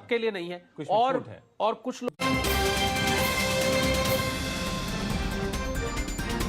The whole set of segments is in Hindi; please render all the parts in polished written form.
सबके लिए नहीं है, कुछ और कुछ लोग।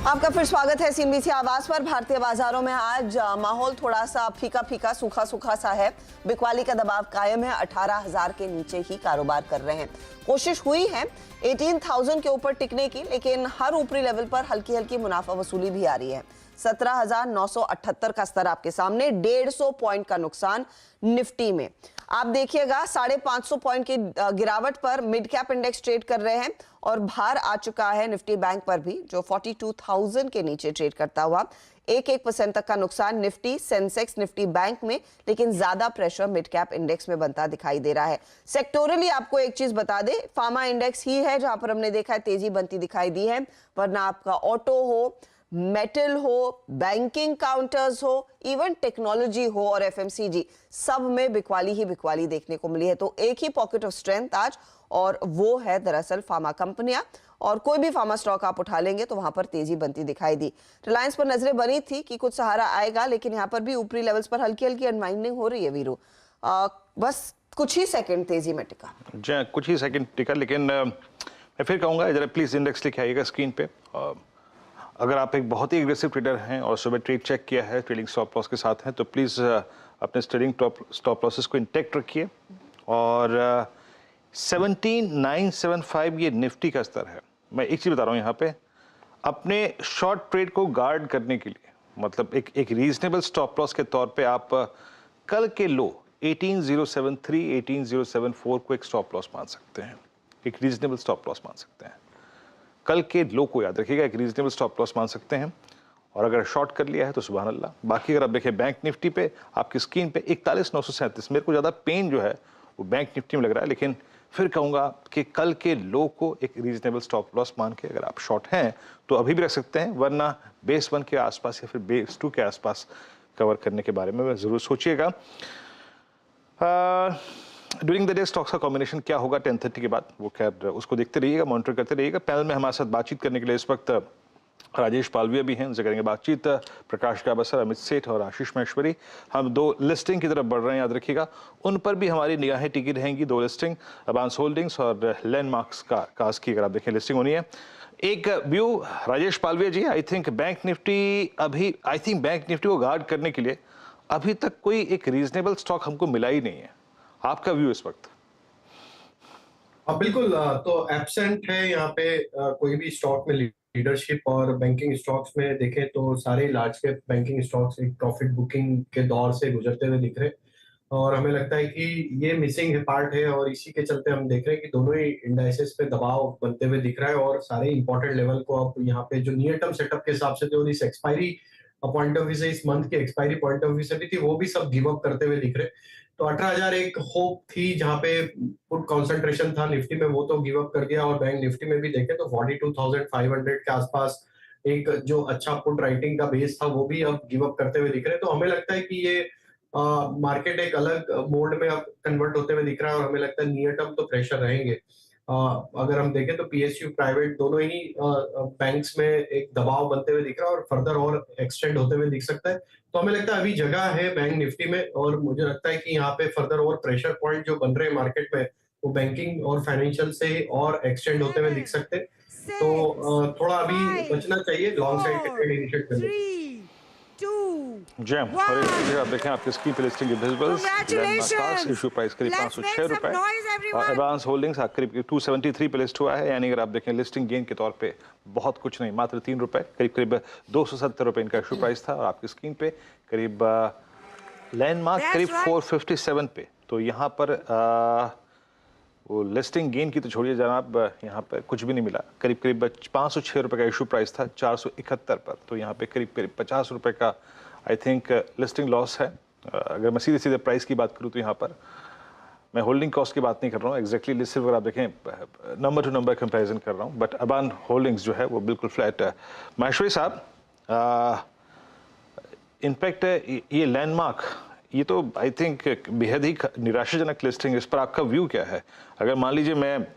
आपका फिर स्वागत है सीएनबीसी आवाज पर। भारतीय बाजारों में आज माहौल थोड़ा सा फीका फीका सूखा सूखा सा है। बिकवाली का दबाव कायम है, 18,000 के नीचे ही कारोबार कर रहे हैं। कोशिश हुई है 18,000 के ऊपर टिकने की, लेकिन हर ऊपरी लेवल पर हल्की हल्की मुनाफा वसूली भी आ रही है। 17,978 का स्तर आपके सामने, 150 पॉइंट का नुकसान निफ्टी में। आप देखिएगा 550 पॉइंट की गिरावट पर मिड कैप इंडेक्स ट्रेड कर रहे हैं और भार आ चुका है निफ्टी बैंक पर भी, जो 42,000 के नीचे ट्रेड करता हुआ। 1% तक का नुकसान निफ्टी, सेंसेक्स, निफ्टी बैंक में, लेकिन ज्यादा प्रेशर मिड कैप इंडेक्स में बनता दिखाई दे रहा है। सेक्टोरली आपको एक चीज बता दे, फार्मा इंडेक्स ही है जहां पर हमने देखा है तेजी बनती दिखाई दी है, वरना आपका ऑटो हो, मेटल हो, बैंकिंग काउंटर्स हो, इवन टेक्नोलॉजी हो और एफएमसीजी, सब में बिकवाली ही बिकवाली देखने को मिली है। तो एक ही पॉकेट ऑफ स्ट्रेंथ आज, और वो है दरअसल फार्मा कंपनियां। और कोई भी फार्मा स्टॉक आप उठा लेंगे तो वहां पर तेजी बनती दिखाई दी। रिलायंस पर नजरें बनी थी कि कुछ सहारा आएगा, लेकिन यहां पर भी ऊपरी लेवल्स पर हल्की हल्की अनवाइंडिंग हो रही है वीरू। बस कुछ ही सेकंड तेजी में टिका जी, कुछ ही सेकंड टिका, लेकिन मैं फिर कहूंगा जरा प्लीज इंडेक्स लिखे आइएगा स्क्रीन पे। अगर आप एक बहुत ही एग्रेसिव ट्रेडर हैं और सुबह ट्रेड चेक किया है, ट्रेडिंग स्टॉप लॉस के साथ हैं, तो प्लीज़ अपने ट्रेडिंग स्टॉप लॉसेस को इंटेक्ट रखिए। और 17,975 ये निफ्टी का स्तर है। मैं एक चीज़ बता रहा हूँ यहाँ पे, अपने शॉर्ट ट्रेड को गार्ड करने के लिए, मतलब एक रीजनेबल स्टॉप लॉस के तौर पे आप कल के लो 18,073, 18,074 को एक स्टॉप लॉस मान सकते हैं, एक रीजनेबल स्टॉप लॉस मान सकते हैं। कल के लो को याद रखिएगा, एक रीजनेबल स्टॉप लॉस मान सकते हैं। और अगर शॉर्ट कर लिया है तो सुभान अल्लाह। बाकी अगर आप देखें बैंक निफ्टी पे, आपकी स्क्रीन पे 41,937, मेरे को ज़्यादा पेन जो है वो बैंक निफ्टी में लग रहा है, लेकिन फिर कहूँगा कि कल के लो को एक रीजनेबल स्टॉप लॉस मान के अगर आप शॉर्ट हैं तो अभी भी रख सकते हैं, वरना बेस 1 के आसपास या फिर बेस 2 के आसपास कवर करने के बारे में ज़रूर सोचिएगा। ड्यूरिंग द डे स्टॉक्स का कॉम्बिनेशन क्या होगा 10:30 के बाद, वो खैर उसको देखते रहिएगा, मॉनिटर करते रहिएगा। पैनल में हमारे साथ बातचीत करने के लिए इस वक्त राजेश पालविया भी हैं, उनसे करेंगे बातचीत। प्रकाश काबसर, अमित सेठ और आशीष महेश्वरी। हम 2 लिस्टिंग की तरफ बढ़ रहे हैं, याद रखिएगा, उन पर भी हमारी निगाहें टिकी रहेंगी। 2 लिस्टिंग, अबांस होल्डिंग्स और लैंडमार्क्स कास की अगर आप देखें लिस्टिंग होनी है। एक view Rajesh Palviya ji, I think bank Nifty को गार्ड करने के लिए अभी तक कोई एक रीजनेबल स्टॉक हमको मिला ही नहीं है। आपका व्यू इस वक्त? बिल्कुल, तो एब्सेंट है यहाँ पे कोई भी स्टॉक में लीडरशिप। और बैंकिंग स्टॉक्स में देखें तो सारे लार्ज कैप बैंकिंग स्टॉक्स एक प्रॉफिट बुकिंग के दौर से गुजरते हुए दिख रहे हैं, और हमें लगता है कि ये मिसिंग पार्ट है। और इसी के चलते हम देख रहे हैं कि दोनों ही इंडाइसेस पे दबाव बनते हुए दिख रहा है, और सारे इंपॉर्टेंट लेवल को अब यहाँ पे जो नियर टर्म सेटअप के हिसाब से जो इस एक्सपायरी पॉइंट ऑफ व्यू से, इस मंथ के एक्सपायरी पॉइंट ऑफ व्यू से भी थी, वो भी सब गिव अप करते हुए दिख रहे। तो 18,000 एक होप थी जहां पे पुट कंसंट्रेशन था निफ्टी में, वो तो गिव अप कर दिया। और बैंक निफ्टी में भी देखें तो 42,500 के आसपास एक जो अच्छा पुट राइटिंग का बेस था, वो भी अब गिव अप करते हुए दिख रहे। तो हमें लगता है कि ये मार्केट एक अलग मोड में अब कन्वर्ट होते हुए दिख रहा है, और हमें लगता है नियर टर्म तो प्रेशर रहेंगे। अगर हम देखें तो पीएसयू प्राइवेट दोनों ही बैंक्स में एक दबाव बनते हुए दिख रहा है, और फर्दर और एक्सटेंड होते हुए दिख सकता है। तो हमें लगता है अभी जगह है बैंक निफ्टी में, और मुझे लगता है कि यहाँ पे फर्दर और प्रेशर पॉइंट जो बन रहे हैं मार्केट में, वो बैंकिंग और फाइनेंशियल से और एक्सटेंड होते हुए दिख सकते हैं। तो थोड़ा अभी बचना चाहिए लॉन्ग साइड के ट्रेड इनिशिएट करने से। जैम और आप देखें आपकी स्क्रीन पे लिस्टिंग विजिबल्स, इशू प्राइस करीब 506 रुपए, एडवांस होल्डिंग्स करीब 273 पे लिस्ट हुआ है, यानी अगर आप देखें लिस्टिंग गेन के तौर पे बहुत कुछ नहीं, मात्र 3 रुपए, करीब 270 रुपए इनका इशू प्राइस था। और आपकी स्क्रीन पे करीब लैंडमार्क करीब 457 पे। तो यहाँ पर वो लिस्टिंग गेन की तो छोड़िए जनाब, यहाँ पर कुछ भी नहीं मिला। करीब 506 रुपए का इशू प्राइस था 471 पर, तो यहाँ पे करीब 50 रुपए का आई थिंक लिस्टिंग लॉस है। अगर मैं सीधे प्राइस की बात करूँ तो यहाँ पर मैं होल्डिंग कॉस्ट की बात नहीं कर रहा हूँ, एग्जैक्टली लिस्ट अगर आप देखें नंबर टू नंबर कंपैरिजन कर रहा हूँ, बट अबान होल्डिंग्स जो है वो बिल्कुल फ्लैट है। महेश्वरी साहब, इनफैक्ट ये लैंडमार्क, ये तो आई थिंक बेहद ही निराशाजनक लिस्टिंग, इस पर आपका व्यू क्या है? अगर मान लीजिए मैं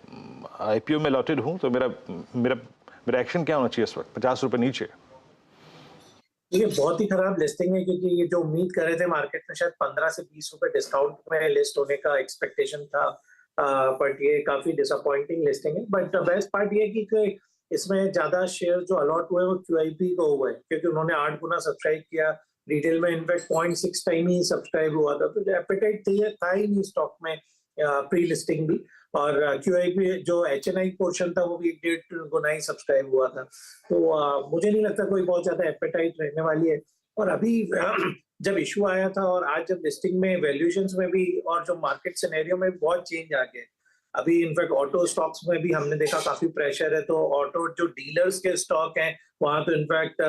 आईपीओ में लॉटेड हूँ तो मेरा एक्शन क्या होना चाहिए इस वक्त 50 रुपए नीचे? ये बहुत ही खराब लिस्टिंग है, क्योंकि ये जो उम्मीद कर रहे थे मार्केट में शायद 15 से 20 रुपए डिस्काउंट में लिस्ट होने का एक्सपेक्टेशन था बट ये काफी डिसअपॉइंटिंग लिस्टिंग है। बट बेस्ट पार्ट ये कि इसमें ज्यादा शेयर जो अलॉट हुए वो QIP को हुए, क्योंकि उन्होंने 8 गुना सब्सक्राइब किया। रिटेल में इनफैक्ट 0.6 टाइम ही सब्सक्राइब हुआ था, तो एपेटाइट था ही नहीं स्टॉक में प्री लिस्टिंग भी। और QIP जो HNI पोर्शन था वो भी 1.5 गुना ही सब्सक्राइब हुआ था। तो मुझे नहीं लगता कोई बहुत ज्यादा एपेटाइट रहने वाली है। और अभी जब इशू आया था और आज जब लिस्टिंग में वैल्यूएशंस में भी और जो मार्केट सिनेरियो में भी बहुत चेंज आ गया है। अभी इनफैक्ट ऑटो स्टॉक्स में भी हमने देखा काफी प्रेशर है, तो ऑटो जो डीलर्स के स्टॉक हैं वहां तो इनफैक्ट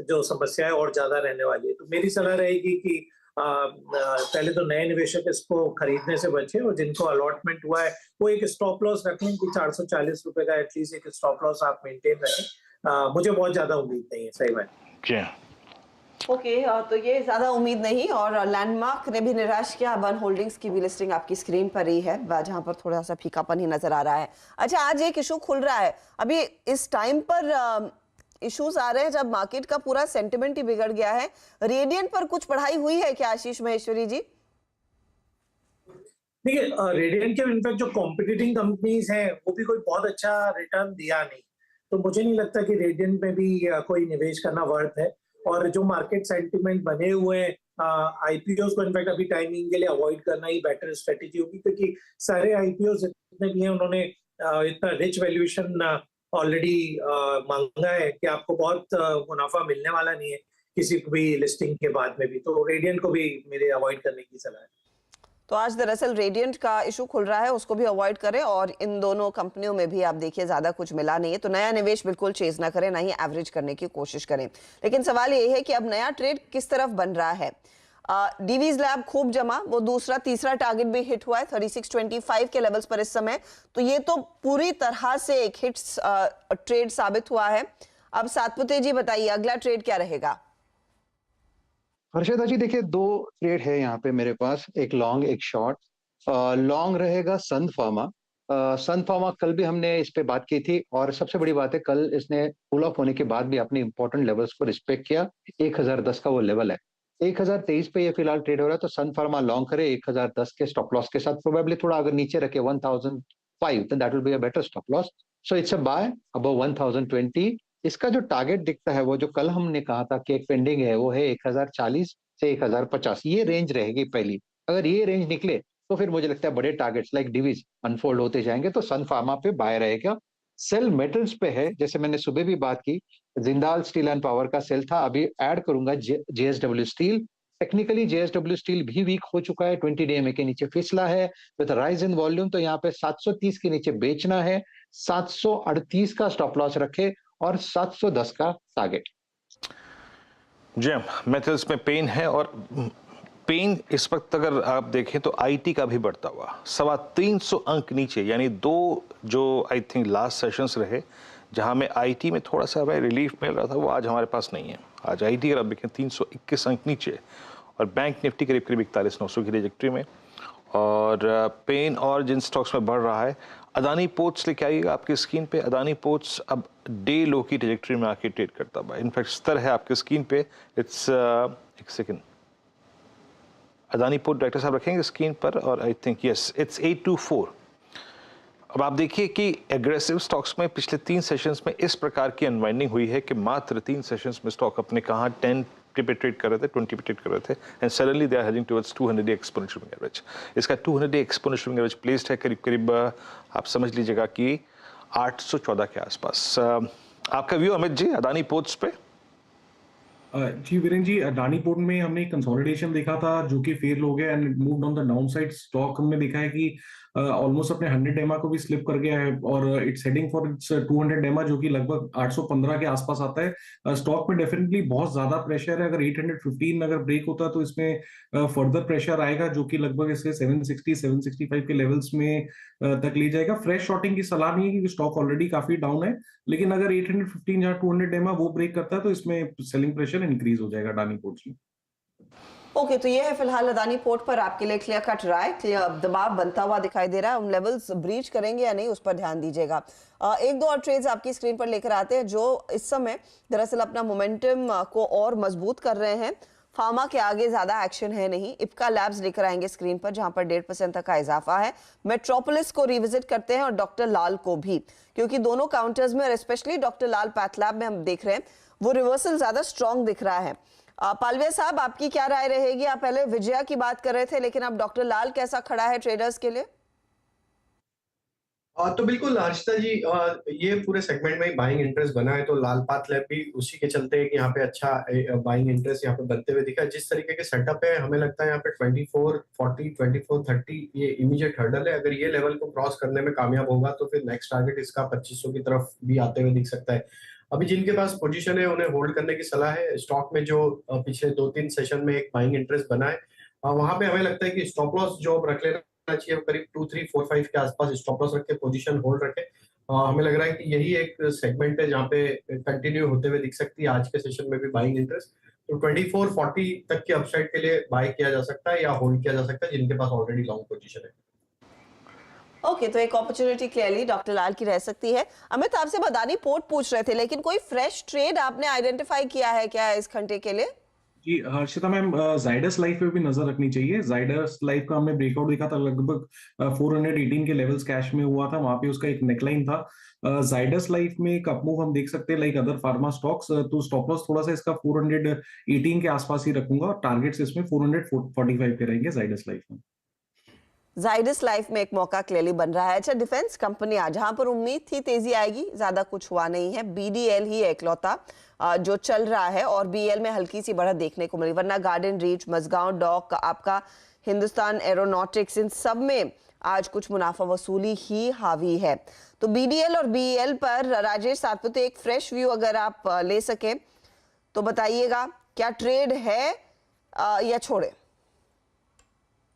जो समस्या है और ज्यादा रहने वाली है। तो मेरी सलाह रहेगी कि पहले तो नए निवेशक इसको खरीदने से बचे, और जिनको अलॉटमेंट हुआ है वो एक स्टॉप लॉस रख लें कि 440 रुपए का एटलीस्ट एक स्टॉप लॉस आप मेंटेन रखें। मुझे बहुत ज्यादा उम्मीद नहीं है सही में। ओके, तो ये ज्यादा उम्मीद नहीं। और लैंडमार्क ने भी निराश किया। वन होल्डिंग्स की भी लिस्टिंग आपकी स्क्रीन पर ही है, जहां पर थोड़ा सा फीकापन ही नजर आ रहा है। अच्छा, आज एक इशू खुल रहा है, अभी इस टाइम पर इश्यूज आ रहे हैं जब मार्केट का पूरा सेंटिमेंट ही बिगड़ गया है। रेडियंट पर कुछ पढ़ाई हुई है क्या आशीष महेश्वरी जी? देखिए, रेडियंट के इनफैक्ट जो कॉम्पिटिटिंग कंपनीज हैं वो भी कोई बहुत अच्छा रिटर्न दिया नहीं, तो मुझे नहीं लगता कि रेडियंट में भी कोई निवेश करना वर्थ है। और जो मार्केट सेंटिमेंट बने हुए हैं, IPOs को इनफैक्ट अभी टाइमिंग के लिए अवॉइड करना ही बेटर स्ट्रेटेजी होगी, क्योंकि सारे IPOs जितने भी हैं उन्होंने इतना रिच वैल्यूएशन ऑलरेडी मांगा है कि आपको बहुत मुनाफा मिलने वाला नहीं है किसी भी लिस्टिंग के बाद में भी। तो रेडियंट को भी मेरे अवॉइड करने की सलाह है। तो आज दरअसल रेडियंट का इशू खुल रहा है, उसको भी अवॉइड करें। और इन दोनों कंपनियों में भी आप देखिए ज्यादा कुछ मिला नहीं है, तो नया निवेश बिल्कुल चेज ना करें, ना ही एवरेज करने की कोशिश करें। लेकिन सवाल ये है कि अब नया ट्रेड किस तरफ बन रहा है। डीवीज लैब खूब जमा, वो दूसरा तीसरा टारगेट भी हिट हुआ है 3625 के लेवल्स पर इस समय। तो ये तो पूरी तरह से एक हिट ट्रेड साबित हुआ है। अब सातपुते जी बताइए अगला ट्रेड क्या रहेगा? हर्षदा जी देखिए, 2 ट्रेड है यहाँ पे मेरे पास, एक लॉन्ग एक शॉर्ट। लॉन्ग रहेगा सन फार्मा। सन फार्मा कल भी हमने इस पे बात की थी, और सबसे बड़ी बात है कल इसने पुल ऑफ होने के बाद भी अपने इंपॉर्टेंट लेवल्स को रिस्पेक्ट किया। 1010 का वो लेवल है, 1023 पे ये फिलहाल ट्रेड हो रहा है। तो सन फार्मा लॉन्ग करे 1010 के स्टॉप लॉस के साथ, प्रोबेबली थोड़ा अगर नीचे रखे 1005, तो that will be a better stop loss. So it's a buy above 1020। इसका जो टारगेट दिखता है वो जो कल हमने कहा था कि एक पेंडिंग है, वो है 1040 से 1050। ये रेंज रहेगी पहली। अगर ये रेंज निकले तो फिर मुझे लगता है बड़े टारगेट्स लाइक डिवीज अनफोल्ड होते जाएंगे, तो सन फार्मा पे बाय रहेगा। सेल मेटल्स पे है, जैसे मैंने सुबह भी बात की, जिंदाल स्टील एंड पावर का सेल था, अभी ऐड करूंगा JSW steel. Technically JSW steel भी वीक हो चुका है, 20 DMA के नीचे फिसला है विद राइज इन वॉल्यूम। तो यहाँ पे 730 के नीचे बेचना है, 738 का स्टॉप लॉस रखे और 710 का टारगेट। जेम मेटल्स में पेन है, और पेन इस वक्त अगर आप देखें तो IT का भी बढ़ता हुआ 325 अंक नीचे, यानी 2 जो आई थिंक लास्ट सेशंस रहे जहां में IT में थोड़ा सा हमें रिलीफ मिल रहा था, वो आज हमारे पास नहीं है। आज IT अगर आप देखें 321 अंक नीचे, और बैंक निफ्टी करीब 41,900 की ट्रैजेक्टरी में। और पेन और जिन स्टॉक्स में बढ़ रहा है, अदानी पोर्ट्स लेके आइएगा आपकी स्क्रीन पे। अदानी पोर्ट्स अब डे लो की ट्रैजेक्टरी में आके ट्रेड करता हुआ, इनफैक्ट स्तर है आपकी स्क्रीन पे। इट्स एक सेकेंड, अदानी पोर्ट डायरेक्टर साहब रखेंगे स्क्रीन पर, और आई थिंक यस इट्स 824। अब आप देखिए कि एग्रेसिव स्टॉक्स में पिछले 3 सेशंस में इस प्रकार की अनवाइंडिंग हुई है कि मात्र 3 सेशंस में स्टॉक अपने कहाँ 10 पे ट्रेड कर रहे थे, 20 पे ट्रेड कर रहे थे, and suddenly they are heading towards 200 exponential moving average. इसका 200 एक्सपोनेंशियल मूविंग एवरेज प्लेस्ड है करीब करीब आप समझ लीजिएगा कि 814 के आसपास। आपका व्यू अमित जी अदानी पोर्ट्स पे? जी वीरेंद्र जी, अडानी पोर्ट में हमने कंसोलिडेशन देखा था जो कि फेल हो गया and moved on the down side. Stock हमने देखा है कि ऑलमोस्ट अपने 100 EMA को भी स्लिप कर गया है, और it's heading for its 200 EMA जो कि लगभग 815 के आसपास आता है। स्टॉक में डेफिनेटली बहुत ज्यादा प्रेशर है। अगर 815 अगर ब्रेक होता है तो इसमें फर्दर प्रेशर आएगा, जो कि लगभग इसे 760 765 के लेवल्स में तक ले जाएगा। फ्रेश शॉर्टिंग की सलाह नहीं है क्योंकि स्टॉक ऑलरेडी काफी डाउन है, लेकिन अगर 815 या 200 EMA वो ब्रेक करता है तो इसमें सेलिंग प्रेशर इंक्रीज हो जाएगा अडानी पोर्ट्स में। ओके, तो ये है फिलहाल अदानी पोर्ट पर आपके लिए क्लियर कट राय। दबाव बनता हुआ दिखाई दे रहा है, उन लेवल्स ब्रीच करेंगे या नहीं उस पर ध्यान दीजिएगा। एक दो और ट्रेड्स आपकी स्क्रीन पर लेकर आते हैं जो इस समय दरअसल अपना मोमेंटम को और मजबूत कर रहे हैं। फार्मा के आगे ज्यादा एक्शन है नहीं। इप्का लैब्स लेकर आएंगे स्क्रीन पर, जहां पर 1.5% तक का इजाफा है। मेट्रोपोलिस को रिविजिट करते हैं और डॉक्टर लाल को भी, क्योंकि दोनों काउंटर्स में और स्पेशली डॉक्टर लाल पैथ लैब में हम देख रहे हैं वो रिवर्सल ज्यादा स्ट्रॉन्ग दिख रहा है। पालवे साहब, आपकी क्या राय रहेगी? आप पहले विजया की बात कर रहे थे, लेकिन अब डॉक्टर लाल कैसा खड़ा है ट्रेडर्स के लिए? तो बिल्कुल हर्षिता जी, ये पूरे सेगमेंट में बाइंग इंटरेस्ट बना है, तो लाल पाथ लैब भी उसी के चलते है कि यहाँ पे अच्छा बाइंग इंटरेस्ट यहाँ पे बनते हुए दिखा। जिस तरीके के सेटअप है, हमें लगता है यहाँ पे 2440 2430 ये इमीडिएट हर्डल है। अगर ये लेवल को क्रॉस करने में कामयाब होगा तो फिर नेक्स्ट टारगेट इसका 2500 की तरफ भी आते हुए दिख सकता है। अभी जिनके पास पोजीशन है उन्हें होल्ड करने की सलाह है। स्टॉक में जो पिछले 2-3 सेशन में एक बाइंग इंटरेस्ट बना है, वहां पे हमें लगता है कि स्टॉप लॉस जो रख लेना चाहिए, करीब 2345 के आसपास स्टॉप लॉस रख के पोजीशन होल्ड रखे। हमें लग रहा है कि यही एक सेगमेंट है जहाँ पे कंटिन्यू होते हुए दिख सकती है आज के सेशन में भी बाइंग इंटरेस्ट। तो 2440 तक के अपसाइड के लिए बाय किया जा सकता है या होल्ड किया जा सकता है जिनके पास ऑलरेडी लॉन्ग पोजीशन है। ओके, तो एक अपॉर्चुनिटी क्लियरली डॉक्टर लाल की रह सकती है। अमित, आपसे अदानी पोर्ट पूछ रहे थे, लेकिन कोई फ्रेश ट्रेड आपने आइडेंटिफाई किया है क्या इस घंटे के लिए? जी हर्षिता मैम, जाइडस लाइफ पे भी नजर रखनी चाहिए। जाइडस लाइफ का हमने ब्रेकआउट देखा था, लगभग 418 के लेवल्स कैश में हुआ था, वहां पे उसका एक नेकलाइन था। जाइडस लाइफ में एक अपमूव हम देख सकते हैं लाइक अदर फार्मा स्टॉक्स। तो स्टॉप लॉस थोड़ा सा इसका 418 के आसपास ही रखूंगा और टारगेट्स इसमें 445 के रहेंगे जाइडस लाइफ में। जाइडस लाइफ में एक मौका क्लियरली बन रहा है। अच्छा, डिफेंस कंपनियां जहां पर उम्मीद थी तेजी आएगी, ज्यादा कुछ हुआ नहीं है। बीडीएल ही एकलौता जो चल रहा है और बीएल में हल्की सी बढ़त देखने को मिली, वरना गार्डन रीच, मजगांव डॉक, आपका हिंदुस्तान एरोनॉटिक्स, इन सब में आज कुछ मुनाफा वसूली ही हावी है। तो बीडीएल और बीएल पर राजेश सातपुते एक फ्रेश व्यू अगर आप ले सके तो बताइएगा, क्या ट्रेड है या छोड़े?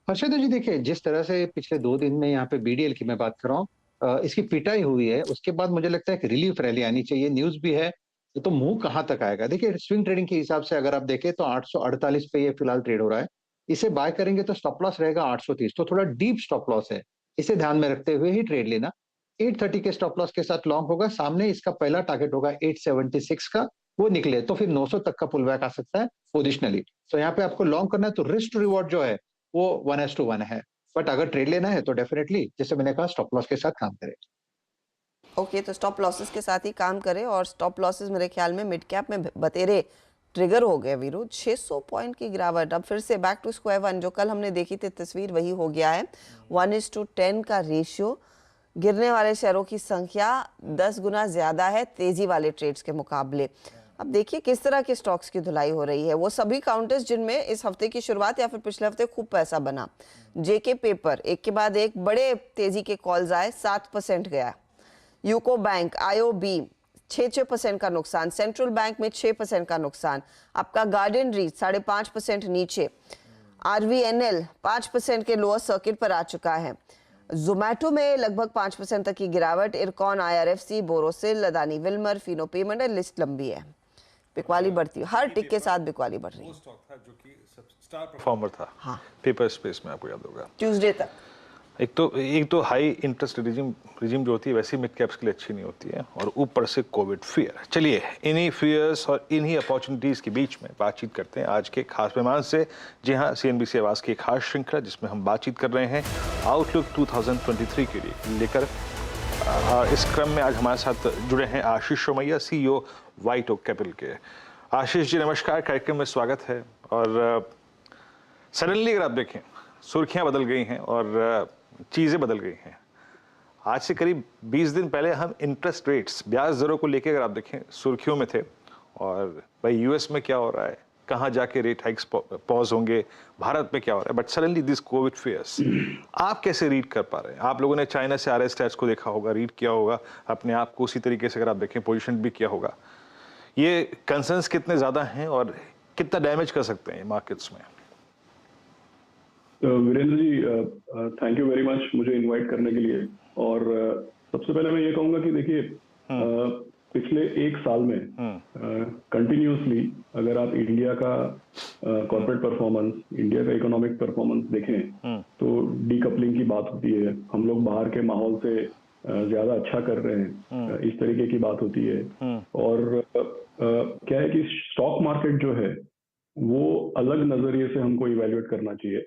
हर्षिता जी, देखिए जिस तरह से पिछले 2 दिन में यहाँ पे बीडीएल की मैं बात कर रहा हूँ, इसकी पिटाई हुई है, उसके बाद मुझे लगता है कि रिलीफ रैली आनी चाहिए। न्यूज भी है, तो मुंह कहाँ तक आएगा? देखिए स्विंग ट्रेडिंग के हिसाब से अगर आप देखें तो 848 पे ये फिलहाल ट्रेड हो रहा है। इसे बाय करेंगे तो स्टॉप लॉस रहेगा 830, तो थोड़ा डीप स्टॉप लॉस है, इसे ध्यान में रखते हुए ही ट्रेड लेना। 830 के स्टॉप लॉस के साथ लॉन्ग होगा। सामने इसका पहला टारगेट होगा 876 का, वो निकले तो फिर 900 तक का पुल बैक आ सकता है पोजिशनली। तो यहाँ पे आपको लॉन्ग करना है तो रिस्क टू रिवॉर्ड जो है वो 1:1 है। बट अगर ट्रेड लेना है तो डेफिनेटली जैसे मैंने कहा स्टॉप लॉस के साथ काम करें। ओके, तो स्टॉप लॉसेस के साथ ही काम करें। और स्टॉप लॉसेस मेरे ख्याल में मिड कैप में बतेरे ट्रिगर हो गए वीरू। 600 पॉइंट की गिरावट, अब फिर से बैक टू स्क्वायर वन। जो कल हमने देखी थी तस्वीर वही हो गया है। 1:10 का रेशियो, गिरने वाले शेयरों की संख्या 10 गुना ज्यादा है तेजी वाले ट्रेड्स के मुकाबले। अब देखिए किस तरह के स्टॉक्स की धुलाई हो रही है। वो सभी काउंटर्स जिनमें इस हफ्ते की शुरुआत या फिर पिछले हफ्ते खूब पैसा बना। जेके पेपर एक के बाद एक बड़े तेजी के कॉल्स आए, 7% गया। यूको बैंक, आईओबी 6% का नुकसान, सेंट्रल बैंक में 6% का नुकसान। आपका गार्डन रीच 5.5% नीचे। आरवीएनएल 5% के लोअर सर्किट पर आ चुका है। जोमैटो में लगभग 5% तक की गिरावट। IRCON, IRFC, Borosil, Adani Wilmer, Fino payment, list लंबी है। बिकवाली बढ़ती है, हर टिक के साथ बिकवाली बढ़ रही है। वो स्टॉक था जो कि स्टार परफॉर्मर था, हाँ, पेपर स्पेस में, आपको याद होगा ट्यूसडे तक। एक तो हाई इंटरेस्ट रिजीम जो होती है वैसी मिड कैप्स के लिए अच्छी नहीं होती है, और ऊपर से कोविड फियर। चलिए इन्हीं फियर्स और इन्हीं अपॉर्चुनिटीज के बीच में बातचीत करते हैं आज के खास मेहमान से। जी हाँ, सीएनबीसी आवाज की एक खास श्रृंखला जिसमें हम बातचीत कर रहे हैं आउटलुक 2023 के लिए लेकर। इस क्रम में आज हमारे साथ जुड़े हैं Ashish Somaiya, CEO White Oak Capital के। आशीष जी नमस्कार, कार्यक्रम में स्वागत है। और सडनली अगर आप देखें सुर्खियां बदल गई हैं और चीज़ें बदल गई हैं। आज से करीब 20 दिन पहले हम इंटरेस्ट रेट्स, ब्याज दरों को लेकर अगर आप देखें सुर्खियों में थे, और भाई यूएस में क्या हो रहा है, कहाँ जाके रेट हाइक्स पॉज होंगे, भारत में क्या हो रहा है, but suddenly this Covid fears. आप कैसे रीड कर पा रहे हैं? आप लोगों ने चाइना से आ रहे स्टैट्स को देखा होगा, रीड किया होगा, अपने आप को उसी तरीके से अगर आप देखें पोजिशन भी किया होगा। ये कंसर्न्स कितने ज़्यादा हैं और कितना डैमेज कर सकते हैं मार्केट्स में? Virendra ji, thank you very much मुझे इनवाइट करने के लिए। और सबसे पहले मैं ये कहूँगा कि देखिए पिछले 1 साल में कंटिन्यूसली अगर आप इंडिया का कॉर्पोरेट परफॉर्मेंस, इंडिया का इकोनॉमिक परफॉर्मेंस देखें तो डीकपलिंग की बात होती है। हम लोग बाहर के माहौल से ज्यादा अच्छा कर रहे हैं, इस तरीके की बात होती है। और क्या है कि स्टॉक मार्केट जो है वो अलग नजरिए से हमको इवेल्युएट करना चाहिए।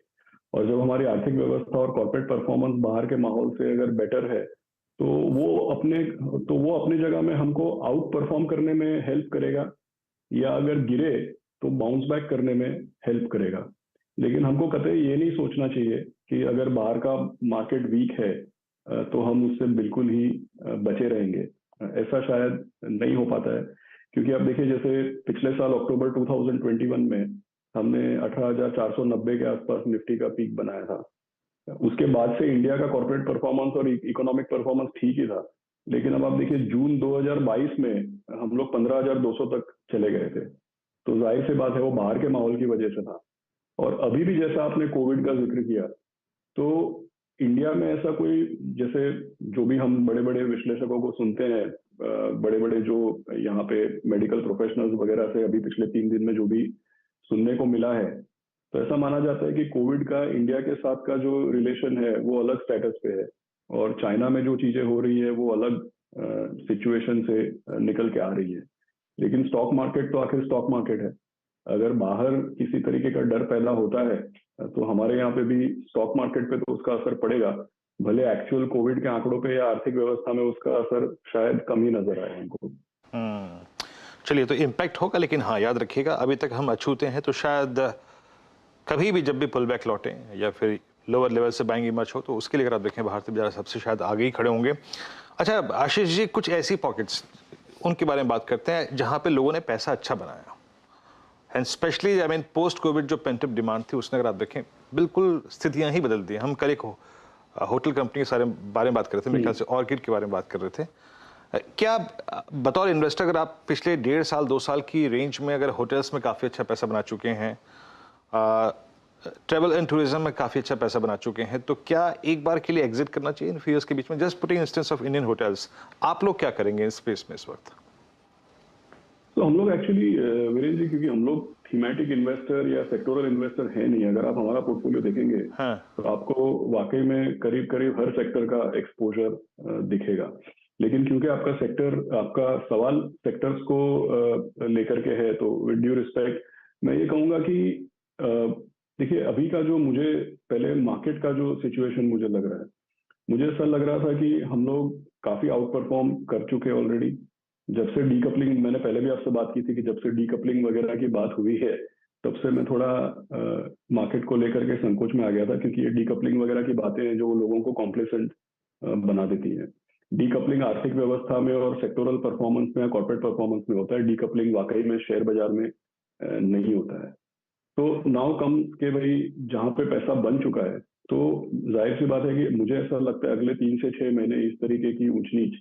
और जब हमारी आर्थिक व्यवस्था और कॉर्पोरेट परफॉर्मेंस बाहर के माहौल से अगर बेटर है तो वो अपने जगह में हमको आउट परफॉर्म करने में हेल्प करेगा, या अगर गिरे तो बाउंस बैक करने में हेल्प करेगा। लेकिन हमको कतई ये नहीं सोचना चाहिए कि अगर बाहर का मार्केट वीक है तो हम उससे बिल्कुल ही बचे रहेंगे। ऐसा शायद नहीं हो पाता है, क्योंकि आप देखिए जैसे पिछले साल अक्टूबर 2021 में हमने 18,490 के आसपास निफ्टी का पीक बनाया था। उसके बाद से इंडिया का कॉर्पोरेट परफॉर्मेंस और इकोनॉमिक परफॉर्मेंस ठीक ही था, लेकिन अब आप देखिए जून 2022 में हम लोग 15,200 तक चले गए थे। तो जाहिर सी बात है वो बाहर के माहौल की वजह से था। और अभी भी जैसा आपने कोविड का जिक्र किया, तो इंडिया में ऐसा कोई, जैसे जो भी हम बड़े बड़े विश्लेषकों को सुनते हैं, बड़े बड़े जो यहाँ पे मेडिकल प्रोफेशनल्स वगैरह से अभी पिछले 3 दिन में जो भी सुनने को मिला है, तो ऐसा माना जाता है कि कोविड का इंडिया के साथ का जो रिलेशन है वो अलग स्टेटस पे है, और चाइना में जो चीजें हो रही है वो अलग सिचुएशन से निकल के आ रही है। लेकिन स्टॉक मार्केट तो आखिर स्टॉक मार्केट है। अगर बाहर किसी तरीके का डर पैदा होता है तो हमारे यहाँ पे भी स्टॉक मार्केट पे तो उसका असर पड़ेगा, भले एक्चुअल कोविड के आंकड़ों पे या आर्थिक व्यवस्था में उसका असर शायद कम ही नजर आए हमको। चलिए, तो इम्पैक्ट होगा, लेकिन हाँ याद रखिएगा अभी तक हम अछूते हैं, तो शायद कभी भी जब भी पुल बैक लौटें या फिर लोअर लेवल से बाइंग इमर्ज हो, तो उसके लिए अगर आप देखें भारतीय बाजार सबसे शायद आगे ही खड़े होंगे। अच्छा आशीष जी, कुछ ऐसी पॉकेट्स उनके बारे में बात करते हैं जहां पे लोगों ने पैसा अच्छा बनाया, and specially I mean post Covid जो पेंटअप डिमांड थी उसने अगर आप देखें बिल्कुल स्थितियां ही बदल दी। हम कल एक होटल कंपनी के बारे में बात कर रहे थे, मेरे ख्याल से ऑर्किड के बारे में बात कर रहे थे। क्या बतौर इन्वेस्टर अगर आप पिछले 1.5 साल 2 साल की रेंज में अगर होटल्स में काफ़ी अच्छा पैसा बना चुके हैं, ट्रैवल एंड टूरिज्म में काफ़ी अच्छा पैसा बना चुके हैं, तो क्या एक बार के लिए एग्जिट करना चाहिए इन फ्यू ईयर्स के बीच में? Just putting instance of Indian hotels, आप लोग क्या करेंगे इस स्पेस में इस वक्त? तो हम लोग एक्चुअली वीरेंद्र जी, क्योंकि हम लोग थीमेटिक इन्वेस्टर या सेक्टोरल इन्वेस्टर है नहीं। अगर आप हमारा पोर्टफोलियो देखेंगे तो आपको वाकई में करीब करीब हर सेक्टर का एक्सपोजर दिखेगा। लेकिन क्योंकि आपका सेक्टर, आपका सवाल सेक्टर्स को लेकर के है, तो विद ड्यू रिस्पेक्ट मैं ये कहूंगा कि देखिए अभी का जो, मुझे पहले मार्केट का जो सिचुएशन मुझे लग रहा है, मुझे ऐसा लग रहा था कि हम लोग काफी आउट परफॉर्म कर चुके हैं ऑलरेडी। जब से डीकपलिंग, मैंने पहले भी आपसे बात की थी कि जब से डीकपलिंग वगैरह की बात हुई है तब से मैं थोड़ा मार्केट को लेकर के संकोच में आ गया था, क्योंकि ये डीकपलिंग वगैरह की बातें हैं जो लोगों को कॉम्प्लेसेंट बना देती हैं। डीकपलिंग आर्थिक व्यवस्था में और सेक्टोरल परफॉर्मेंस में, कॉर्पोरेट परफॉर्मेंस में होता है। डीकपलिंग वाकई में शेयर बाजार में नहीं होता है। तो नाउ कम के भाई जहां पे पैसा बन चुका है, तो जाहिर सी बात है कि मुझे ऐसा लगता है अगले 3 से 6 महीने इस तरीके की ऊंच नीच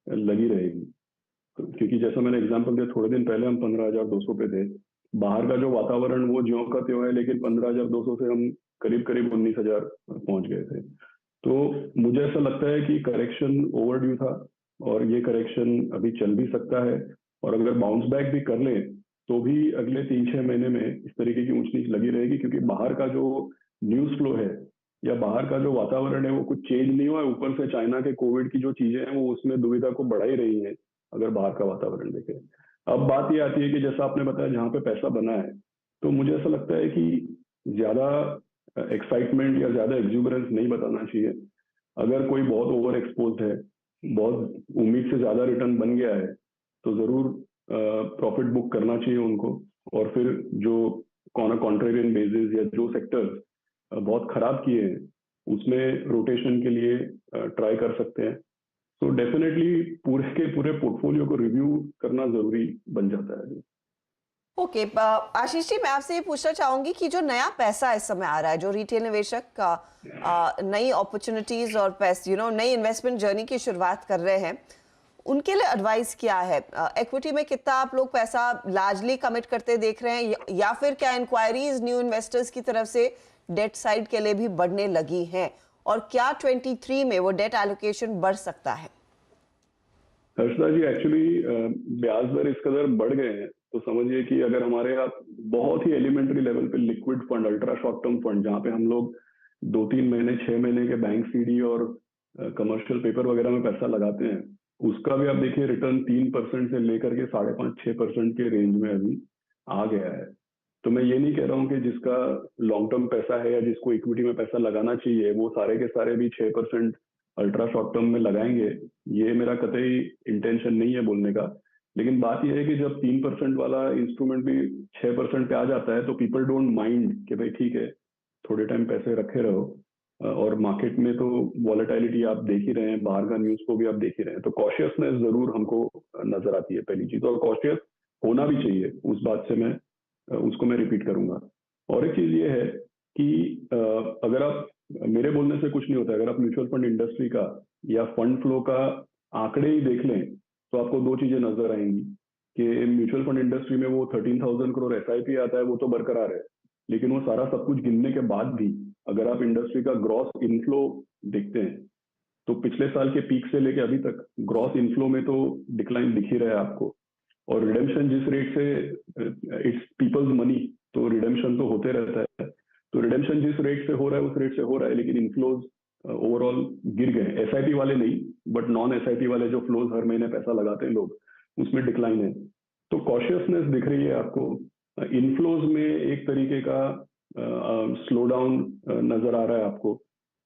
लगी रहेगी। तो क्योंकि जैसा मैंने एग्जांपल दिया, थोड़े दिन पहले हम 15,200 पे थे। बाहर का जो वातावरण वो ज्यों का त्यों है, लेकिन 15,200 से हम करीब करीब 19,000 पहुंच गए थे। तो मुझे ऐसा लगता है कि करेक्शन ओवरड्यू था, और ये करेक्शन अभी चल भी सकता है, और अगर बाउंस बैक भी कर लें तो भी अगले 3-6 महीने में इस तरीके की ऊंच नीच लगी रहेगी, क्योंकि बाहर का जो न्यूज फ्लो है या बाहर का जो वातावरण है वो कुछ चेंज नहीं हुआ है। ऊपर से चाइना के कोविड की जो चीजें हैं वो उसमें दुविधा को बढ़ा ही रही है अगर बाहर का वातावरण देखें। अब बात ये आती है कि जैसा आपने बताया जहां पे पैसा बना है, तो मुझे ऐसा लगता है कि ज्यादा एक्साइटमेंट या ज्यादा एक्सूबरेंस नहीं बताना चाहिए। अगर कोई बहुत ओवर एक्सपोज्ड है, बहुत उम्मीद से ज्यादा रिटर्न बन गया है, तो जरूर प्रॉफिट बुक करना चाहिए उनको। और फिर जो ऑन अ कॉन्ट्रेरियन बेसिस या जो सेक्टर्स बहुत खराब किए हैं उसमें रोटेशन के लिए ट्राई कर सकते हैं। तो डेफिनेटली पूरे के पूरे पोर्टफोलियो को रिव्यू करना जरूरी बन जाता है। ओके आशीष जी, मैं आपसे ये पूछना चाहूंगी कि जो नया पैसा इस समय आ रहा है, जो रिटेल निवेशक का नई अपॉर्चुनिटीज और नई इन्वेस्टमेंट जर्नी की शुरुआत कर रहे हैं, उनके लिए एडवाइस क्या है? इक्विटी में कितना आप लोग पैसा लार्जली कमिट करते देख रहे हैं, या फिर क्या इंक्वायरीज न्यू इन्वेस्टर्स की तरफ से डेट साइड के लिए भी बढ़ने लगी हैं, और क्या 23 में वो डेट एलोकेशन बढ़ सकता है? हर्षदा जी, एक्चुअली ब्याज दर इस कदर बढ़ गए हैं तो समझिए कि अगर हमारे यहाँ बहुत ही एलिमेंट्री लेवल पे liquid fund, ultra short term fund, जहाँ पे हम लोग 2-3 महीने 6 महीने के बैंक सीडी और कमर्शियल पेपर वगैरह में पैसा लगाते हैं, उसका भी आप देखिए रिटर्न 3% से लेकर के 5.5-6% के रेंज में अभी आ गया है। तो मैं ये नहीं कह रहा हूँ कि जिसका लॉन्ग टर्म पैसा है या जिसको इक्विटी में पैसा लगाना चाहिए वो सारे के सारे भी 6% अल्ट्रा शॉर्ट टर्म में लगाएंगे, ये मेरा कतई इंटेंशन नहीं है बोलने का। लेकिन बात यह है कि जब 3% वाला इंस्ट्रूमेंट भी 6% पे आ जाता है तो पीपल डोंट माइंड कि भाई ठीक है थोड़े टाइम पैसे रखे रहो, और मार्केट में तो वॉलेटिलिटी आप देख ही रहे हैं, बाहर का न्यूज को भी आप देख ही रहे हैं, तो कॉशियसनेस जरूर हमको नजर आती है पहली चीज, और कॉशियस होना भी चाहिए, उस बात से मैं उसको मैं रिपीट करूंगा। और एक चीज ये है कि अगर आप, मेरे बोलने से कुछ नहीं होता, अगर आप म्यूचुअल फंड इंडस्ट्री का या फंड फ्लो का आंकड़े ही देख लें तो आपको दो चीजें नजर आएंगी कि म्यूचुअल फंड इंडस्ट्री में वो 13,000 करोड़ SIP आता है, वो तो बरकरार है, लेकिन वो सारा सब कुछ गिनने के बाद भी अगर आप इंडस्ट्री का ग्रॉस इनफ्लो देखते हैं तो पिछले साल के पीक से लेके अभी तक ग्रॉस इनफ्लो में तो डिक्लाइन दिख ही रहा है आपको, और रिडेम्पशन जिस रेट से, इट्स पीपल्स मनी, तो रिडेम्पशन तो होते रहता है, तो रिडेम्पशन जिस रेट से हो रहा है उस रेट से हो रहा है, लेकिन इनफ्लोज ओवरऑल गिर गए। SIP वाले नहीं, बट नॉन SIP वाले जो फ्लोज हर महीने पैसा लगाते हैं लोग, उसमें डिक्लाइन है। तो कॉशियसनेस दिख रही है आपको, इनफ्लोज में एक तरीके का स्लो डाउन नजर आ रहा है आपको,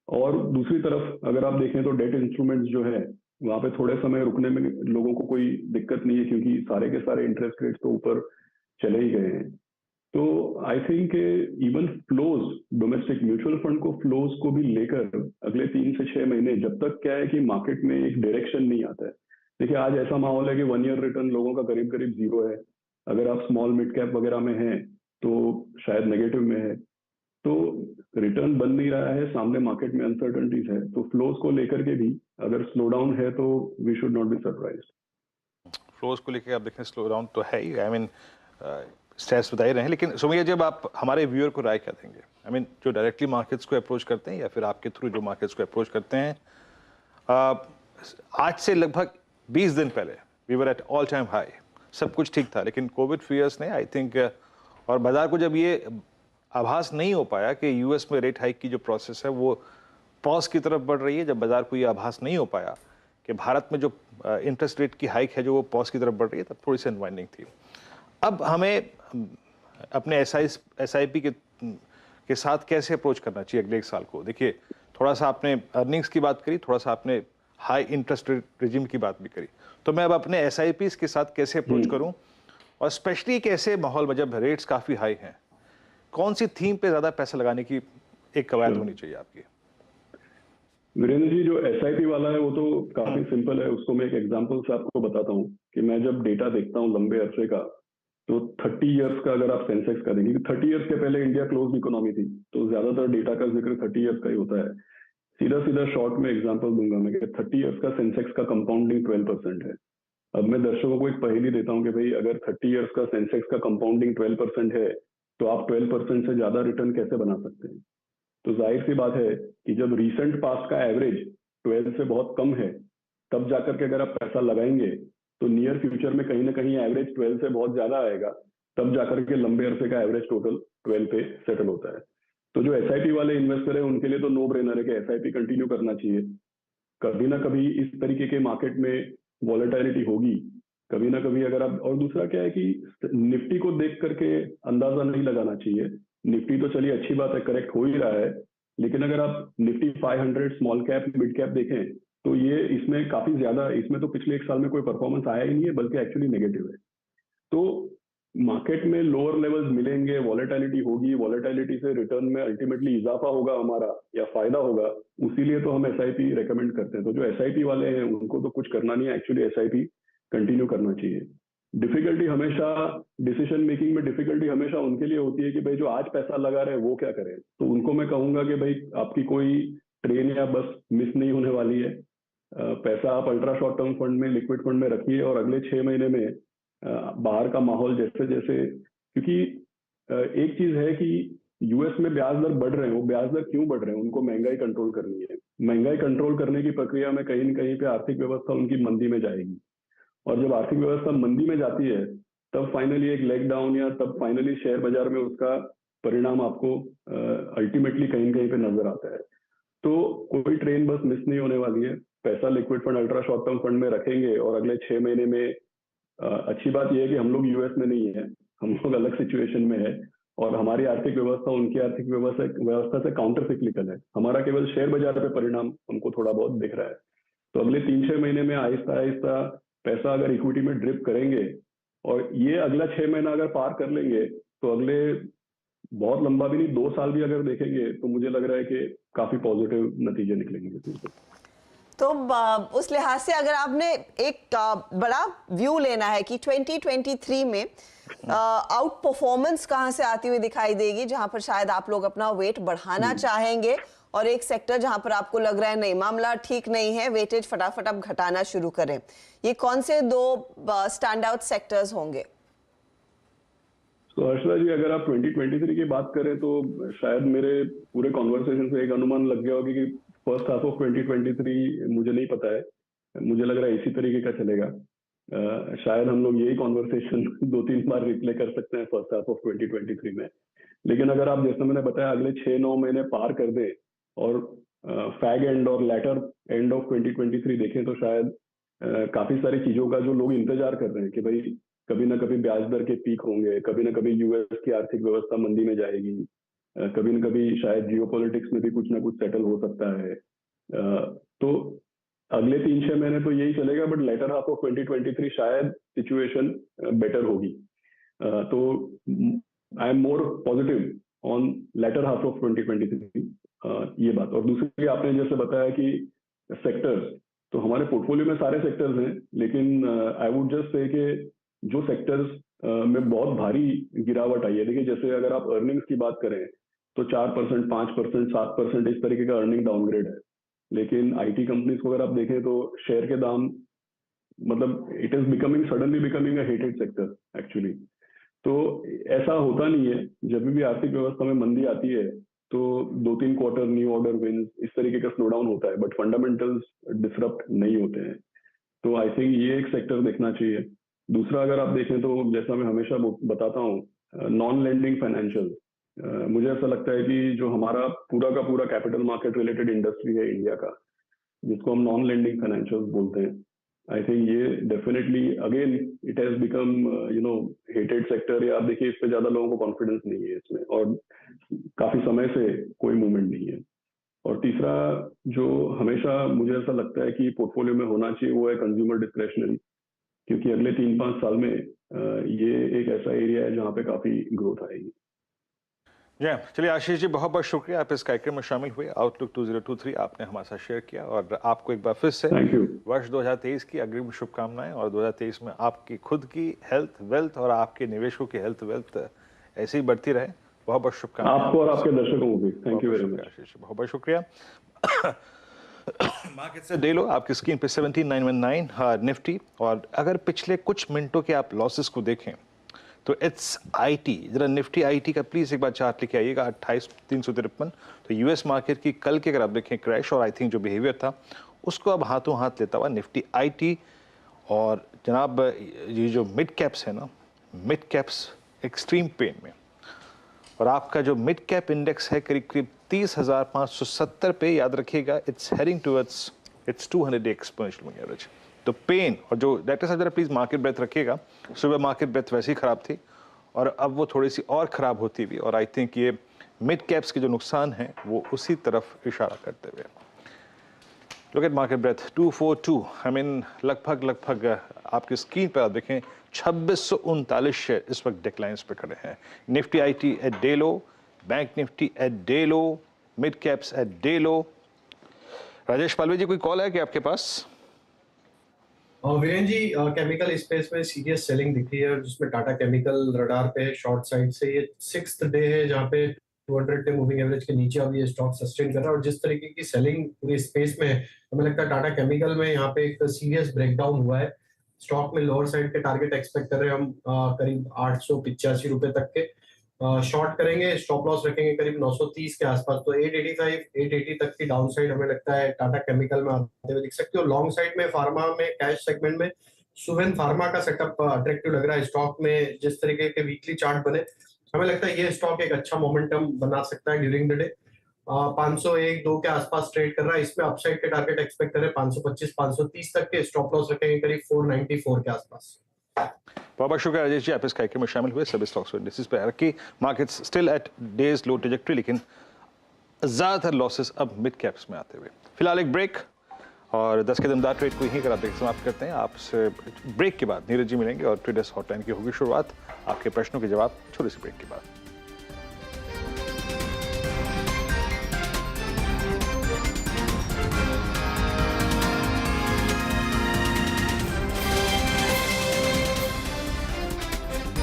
और दूसरी तरफ अगर आप देखें तो डेट इंस्ट्रूमेंट्स जो है वहां पे थोड़े समय रुकने में लोगों को कोई दिक्कत नहीं है, क्योंकि सारे के सारे इंटरेस्ट रेट्स तो ऊपर चले ही गए हैं। तो I think even flows, domestic mutual fund को फ्लोज को भी लेकर अगले 3 से 6 महीने, जब तक क्या है कि मार्केट में एक डायरेक्शन नहीं आता है। देखिए आज ऐसा माहौल है कि 1 ईयर रिटर्न लोगों का करीब करीब 0 है, अगर आप स्मॉल मिड कैप वगैरह में हैं तो शायद नेगेटिव में है, तो रिटर्न बन नहीं रहा है, सामने मार्केट में अनसर्टनिटीज है, तो फ्लोज को लेकर के भी अगर स्लो डाउन है तो we should not be surprised. Flows को लेकर आप देखें स्लो डाउन तो है ही, आई मीन स्ट्रेस बता ही रहे हैं, लेकिन सुमिया जब आप हमारे व्यूअर को राय क्या देंगे, आई मीन जो डायरेक्टली मार्केट्स को अप्रोच करते हैं या फिर आपके थ्रू जो मार्केट्स को अप्रोच करते हैं, आज से लगभग 20 दिन पहले we were at all time high, सब कुछ ठीक था, लेकिन कोविड फियर्स ने आई थिंक, और बाजार को जब ये आभास नहीं हो पाया कि यूएस में रेट हाइक की जो प्रोसेस है वो पॉज की तरफ बढ़ रही है, जब बाजार को ये आभास नहीं हो पाया कि भारत में जो इंटरेस्ट रेट की हाइक है जो वो पॉज की तरफ बढ़ रही है, तब थोड़ी सी अनवाइंडिंग थी। अब हमें अपने SIP के साथ कैसे अप्रोच करना चाहिए अगले 1 साल को? देखिए थोड़ा सा आपने अर्निंग्स की बात करी, थोड़ा सा आपने हाई इंटरेस्ट रेट रिजिम की बात भी करी, तो मैं अब अपने SIPs के साथ कैसे अप्रोच करूं, और स्पेशली कैसे माहौल में जब रेट्स काफ़ी हाई हैं, कौन सी थीम पे ज़्यादा पैसा लगाने की एक कवायद होनी चाहिए आपकी? वीरेंद्र जी, जो SIP वाला है वो तो काफी सिंपल है, उसको मैं एक एग्जांपल से आपको बताता हूँ कि मैं जब डेटा देखता हूँ लंबे अरसे का, तो 30 इयर्स का अगर आप सेंसेक्स का देखेंगे, 30 इयर्स के पहले इंडिया क्लोज इकोनॉमी थी, तो ज्यादातर डेटा का जिक्र 30 इयर्स का ही होता है। सीधा शॉर्ट में एग्जांपल दूंगा मैं कि 30 इयर्स का सेंसेक्स का कंपाउंडिंग 12% है। अब मैं दर्शकों को एक पहेली देता हूँ कि भाई अगर 30 इयर्स का सेंसेक्स का कंपाउंडिंग 12% है तो आप 12% से ज्यादा रिटर्न कैसे बना सकते हैं? तो जाहिर सी बात है कि जब रिसेंट पास्ट का एवरेज 12 से बहुत कम है, तब जाकर के अगर आप पैसा लगाएंगे तो नियर फ्यूचर में कहीं ना कहीं एवरेज 12 से बहुत ज्यादा आएगा, तब जाकर के लंबे अरसे का एवरेज टोटल 12 पे सेटल होता है। तो जो SIP वाले इन्वेस्टर है उनके लिए तो नो ब्रेनर है कि SIP कंटिन्यू करना चाहिए। कभी ना कभी इस तरीके के मार्केट में वॉलेटिलिटी होगी, कभी ना कभी अगर आप, और दूसरा क्या है कि निफ्टी को देख करके अंदाजा नहीं लगाना चाहिए। निफ्टी तो चलिए अच्छी बात है, करेक्ट हो ही रहा है, लेकिन अगर आप Nifty 500 small cap mid cap देखें तो ये इसमें काफी ज्यादा, इसमें तो पिछले 1 साल में कोई परफॉर्मेंस आया ही नहीं है, बल्कि एक्चुअली नेगेटिव है। तो मार्केट में लोअर लेवल्स मिलेंगे, वॉलेटिलिटी होगी, वॉलेटिलिटी से रिटर्न में अल्टीमेटली इजाफा होगा हमारा या फायदा होगा, उसीलिए तो हम SIP रेकमेंड करते हैं। तो जो SIP वाले हैं उनको तो कुछ करना नहीं है, एक्चुअली SIP कंटिन्यू करना चाहिए। डिफिकल्टी हमेशा, डिसीजन मेकिंग में डिफिकल्टी हमेशा उनके लिए होती है कि भाई जो आज पैसा लगा रहे हैं वो क्या करें। तो उनको मैं कहूंगा कि भाई आपकी कोई ट्रेन या बस मिस नहीं होने वाली है, पैसा आप अल्ट्रा शॉर्ट टर्म फंड में, लिक्विड फंड में रखिए, और अगले 6 महीने में बाहर का माहौल जैसे जैसे, क्योंकि एक चीज है कि यूएस में ब्याज दर बढ़ रहे हैं, वो ब्याज दर क्यों बढ़ रहे हैं? उनको महंगाई कंट्रोल करनी है। महंगाई कंट्रोल करने की प्रक्रिया में कहीं न कहीं पे आर्थिक व्यवस्था उनकी मंदी में जाएगी, और जब आर्थिक व्यवस्था मंदी में जाती है तब फाइनली एक लेग डाउन, या तब फाइनली शेयर बाजार में उसका परिणाम आपको अल्टीमेटली कहीं न कहीं पे नजर आता है। तो कोई ट्रेन बस मिस नहीं होने वाली है, पैसा liquid fund, ultra short term fund में रखेंगे, और अगले 6 महीने में अच्छी बात यह है कि हम लोग यूएस में नहीं है, हम लोग अलग सिचुएशन में है, और हमारी आर्थिक व्यवस्था उनकी आर्थिक व्यवस्था से काउंटर सिक्लिकल है। हमारा केवल शेयर बाजार पे परिणाम हमको थोड़ा बहुत दिख रहा है। तो अगले 3-6 महीने में आहिस्ता आहिस्ता पैसा अगर इक्विटी में ड्रिप करेंगे और ये अगला 6 महीना अगर पार कर लेंगे तो अगले बहुत लंबा भी नहीं 2 साल भी अगर देखेंगे तो मुझे लग रहा है कि काफी पॉजिटिव नतीजे निकलेंगे। तो उस लिहाज से अगर आपने एक बड़ा व्यू लेना है कि 2023 में आउट परफॉर्मेंस कहां से आती हुई दिखाई देगी, जहां पर शायद आप लोग अपना वेट बढ़ाना चाहेंगे, और एक सेक्टर जहां पर आपको लग रहा है नहीं मामला ठीक नहीं है, वेटेज फटाफट अब घटाना शुरू करें, ये कौन से 2 स्टैंड आउट सेक्टर्स होंगे? तो हर्षदा जी, अगर आप 2023 की बात करें तो शायद मेरे पूरे कॉन्वर्सेशन से एक अनुमान लग गया होगा कि फर्स्ट हाफ ऑफ 2023 मुझे नहीं पता है, मुझे लग रहा है इसी तरीके का चलेगा। शायद हम लोग यही कॉन्वर्सेशन 2-3 बार रिप्ले कर सकते हैं फर्स्ट हाफ ऑफ 2023 में। लेकिन अगर आप जैसे मैंने बताया अगले 6-9 महीने पार कर दें और फैग एंड और लेटर एंड ऑफ 2023 देखें तो शायद काफी सारी चीजों का जो लोग इंतजार कर रहे हैं कि भाई कभी ना कभी ब्याज दर के पीक होंगे, कभी ना कभी यूएस की आर्थिक व्यवस्था मंदी में जाएगी, कभी न कभी शायद जियोपॉलिटिक्स में भी कुछ ना कुछ सेटल हो सकता है। तो अगले 3-6 महीने तो यही चलेगा, बट लेटर हाफ ऑफ 2023 शायद सिचुएशन बेटर होगी। तो I am more positive on latter half of 2023, ये बात। और दूसरी आपने जैसे बताया कि सेक्टर्स, तो हमारे पोर्टफोलियो में सारे सेक्टर्स हैं, लेकिन आई वुड जस्ट से कि जो सेक्टर्स में बहुत भारी गिरावट आई है, देखिए जैसे अगर आप अर्निंग्स की बात करें तो 4%, 5%, 7% इस तरीके का अर्निंग डाउनग्रेड है। लेकिन आईटी कंपनीज को अगर आप देखें तो शेयर के दाम, मतलब it is becoming suddenly becoming a hated sector actually. तो ऐसा होता नहीं है, जब भी आर्थिक व्यवस्था में मंदी आती है तो 2-3 क्वार्टर न्यू ऑर्डर विन्स इस तरीके का स्लो डाउन होता है, बट फंडामेंटल्स डिसरप्ट नहीं होते हैं। तो आई थिंक ये एक सेक्टर देखना चाहिए। दूसरा अगर आप देखें तो जैसा मैं हमेशा बताता हूँ, नॉन लेंडिंग फाइनेंशियल, मुझे ऐसा लगता है कि जो हमारा पूरा का पूरा कैपिटल मार्केट रिलेटेड इंडस्ट्री है इंडिया का, जिसको हम नॉन लेंडिंग फाइनेंशियल बोलते हैं, आई थिंक ये definitely again it has become hated sector. या आप देखिए इस पे ज्यादा लोगों को कॉन्फिडेंस नहीं है इसमें, और काफी समय से कोई मूवमेंट नहीं है। और तीसरा जो हमेशा मुझे ऐसा लगता है कि पोर्टफोलियो में होना चाहिए वो है कंज्यूमर डिस्क्रेशनरी, क्योंकि अगले 3-5 साल में ये एक ऐसा एरिया है जहाँ पे काफी ग्रोथ आएगी। जय, चलिए आशीष जी, बहुत बहुत शुक्रिया, आप इस कार्यक्रम में शामिल हुए। आउटलुक 2023 आपने हमारे साथ शेयर किया, और आपको एक बार फिर से वर्ष 2023 की अग्रिम शुभकामनाएं, और 2023 में आपकी खुद की हेल्थ वेल्थ और आपके निवेशकों की हेल्थ वेल्थ ऐसे ही बढ़ती रहे। बहुत बहुत शुभकामनाएं आपको और आपके दर्शकों को भी। थैंक यू वेरी मच आशीष, बहुत बहुत शुक्रिया। मार्केट से डे लो आपकी स्क्रीन पे 17,919 निफ्टी, और अगर पिछले कुछ मिनटों के आप लॉसेस को देखें तो इट्स आईटी, जरा निफ्टी आईटी का प्लीज एक बार चार्ट लेके आइएगा, 28,353। तो यूएस मार्केट की कल के अगर आप देखें क्रैश और आई थिंक जो बिहेवियर था उसको अब हाथों हाथ लेता हुआ निफ्टी आईटी। और जनाब ये जो मिड कैप्स है ना, मिड कैप्स एक्सट्रीम पेन में, और आपका जो मिड कैप इंडेक्स है करीब करीब 30,570 पे, याद रखिएगा it's heading towards it's 200 exponential moving average. तो पेन, और जो डायरेक्टर साहब जरा प्लीज मार्केट ब्रेथ रखिएगा, सुबह मार्केट ब्रेथ वैसे ही खराब थी और अब वो थोड़ी सी और खराब होती हुई, और आई थिंक ये मिड कैप्स के जो नुकसान हैं वो उसी तरफ इशारा करते हुए। Look at market breadth 242, I mean लगभग आपकी स्क्रीन पर आप देखें 2639 शेयर इस वक्त डिक्लाइंस पे खड़े हैं। Nifty IT at day low, bank Nifty at day low, mid caps at day low. Rajesh Palve ji, कोई कॉल है कि आपके पास? वीरेन जी, केमिकल स्पेस में सीरियस सेलिंग दिखी है, जिसमें टाटा केमिकल रडार पे है शॉर्ट साइड से। ये 6th डे है जहाँ पे 200 डे मूविंग एवरेज के नीचे अब ये स्टॉक सस्टेन कर रहा है, और जिस तरीके की सेलिंग पूरे स्पेस में है, हमें लगता है टाटा केमिकल में यहाँ पे एक सीरियस ब्रेकडाउन हुआ है। स्टॉक में लोअर साइड के टारगेट एक्सपेक्ट कर रहे हैं हम, करीब 885 रुपए तक के। शॉर्ट करेंगे, स्टॉप लॉस रखेंगे करीब 930 के आसपास। तो 885, 880 तक की डाउन साइड हमें लगता है टाटा केमिकल में आते हुए दिख सकते हो। लॉन्ग साइड में फार्मा में, कैश सेगमेंट में सुवेन फार्मा का सेटअप अट्रैक्टिव लग रहा है। स्टॉक में जिस तरीके के वीकली चार्ट बने, हमें लगता है ये स्टॉक एक अच्छा मोमेंटम बना सकता है ड्यूरिंग द डे। 501-2 के आसपास ट्रेड कर रहा है, इसमें अपसाइड के टारगेट एक्सपेक्ट करें 525, 530 तक के। स्टॉप लॉस रखेंगे करीब 494 के आसपास। बहुत बहुत शुक्रिया राजेश जी, आप इस कार्यक्रम में शामिल हुए। सभी स्टॉक्स और इंडेक्सेस पे हालांकि markets still at days low trajectory, लेकिन ज्यादातर लॉसेस अब मिड कैप्स में आते हुए। फिलहाल एक ब्रेक और 10 के दमदार ट्रेड को यहीं कर आप समाप्त करते हैं। आपसे ब्रेक के बाद नीरज जी मिलेंगे और ट्रेडर्स हॉटलाइन की होगी शुरुआत। आपके प्रश्नों के जवाब छोटे से ब्रेक के बाद।